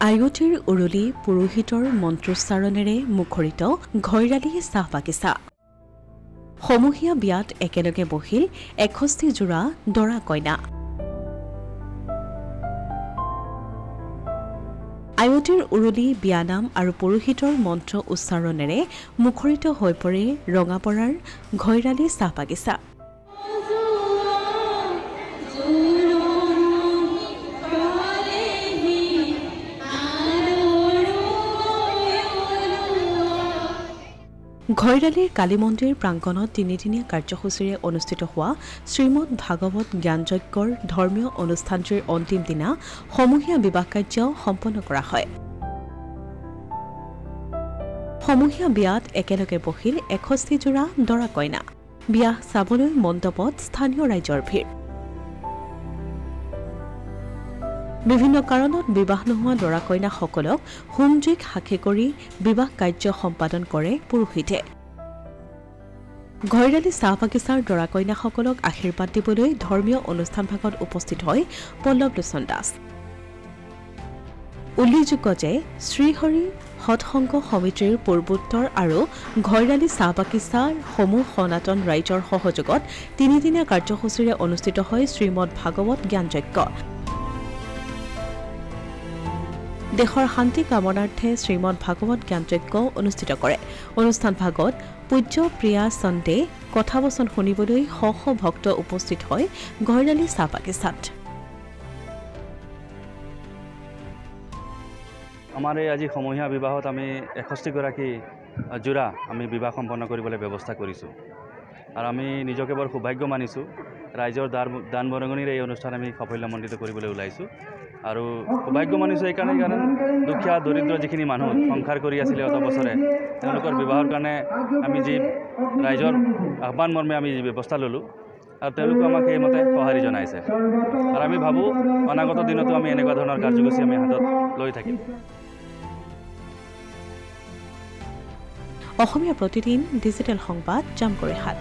আয়তীৰ উৰুলি পুৰোহিতৰ মন্ত্ৰোচ্চাৰণেৰে মুখৰিত ঘৈৰালী চাহ বাগিচা। সমূহীয়া বিয়াত একেলগে বহিল ৬১ জোৰা দৰা কইনা। আয়তীৰ উৰুলি বিয়ানাম আৰু পুৰোহিতৰ মন্ত্ৰ উচ্চাৰণেৰে মুখৰিত হৈ পৰে ৰঙাপৰাৰ ঘৈৰালী চাহ বাগিচা। ঘৈৰালীৰ কালী মন্দিৰ প্ৰাংগণত তিনিদিনীয়া কাৰ্যসূচীৰে অনুষ্ঠিত হোৱা শ্ৰীমদ ভাগৱত জ্ঞানযজ্ঞৰ ধৰ্মীয় অনুষ্ঠানটিৰ অন্তিম দিনা সমূহীয়া বিবাহ কাৰ্য সম্পন্ন কৰা হয়। সমূহীয়া বিয়াত একেলগে বহিল ৬১ জোৰা দৰা কইনা। বিয়া চাবলৈ মণ্ডপত স্থানীয় ৰাইজৰ ভিৰ। বিভিন্ন কাৰণত বিবাহ নোহোৱা দৰা কইনাসকলক হোম জুইক সাক্ষী কৰি বিবাহ কাৰ্য সম্পাদন কৰে পুৰোহিতে। ঘৈৰালী চাহ বাগিচাৰ দৰা কইনাসকলক আশীৰ্বাদ দিবলৈ ধৰ্মীয় অনুষ্ঠানভাগত উপস্থিত হয় পল্লৱলোচন দাস। উল্লেখযোগ্য যে শ্ৰীহৰি সৎসংগ সমিতিৰ পূৰ্বোত্তৰ আৰু ঘৈৰালী চাহ বাগিচাৰ সমূহ সনাতন ৰাইজৰ সহযোগত তিনিদিনীয়া কাৰ্যসূচীৰে অনুষ্ঠিত হয় শ্ৰীমদ ভাগৱত জ্ঞানযজ্ঞ। দেশৰ শান্তি কামনাৰ্থে শ্ৰীমদ ভাগৱত জ্ঞানযজ্ঞ অনুষ্ঠিত কৰে। অনুষ্ঠান ভাগত পূজ্য প্ৰিয়া চন্দে কথাবচন শুনিবলৈ শ শ ভক্ত উপস্থিত হয় ঘৈৰালী চাহ বাগিচাত। আমাৰ এই আজি সমূহীয়া বিবাহত আমি ৬১ গৰাকী জোৰা আমি বিবাহ সম্পন্ন কৰিবলৈ ব্যৱস্থা কৰিছোঁ আৰু আমি নিজকে বৰ সৌভাগ্য মানিছোঁ। ৰাইজৰ দান বৰঙণিৰ এই অনুষ্ঠান আমি সাফল্যমণ্ডিত কৰিবলৈ ওলাইছোঁ আৰু সৌভাগ্য মানিছোঁ এইকাৰণে কাৰণ দুখীয়া দৰিদ্ৰ যিখিনি মানুহ সংসাৰ কৰি আছিলে অত বছৰে তেওঁলোকৰ বিবাহৰ কাৰণে আমি যি ৰাইজৰ আহ্বান মৰ্মে আমি যি ব্যৱস্থা ল'লোঁ আৰু তেওঁলোকে আমাক সেইমতে সঁহাৰি জনাইছে আৰু আমি ভাবোঁ অনাগত দিনতো আমি এনেকুৱা ধৰণৰ কাৰ্যসূচী আমি হাতত লৈ থাকিম। অসমীয়া প্ৰতিদিন ডিজিটেল সংবাদ জামগুৰিহাট।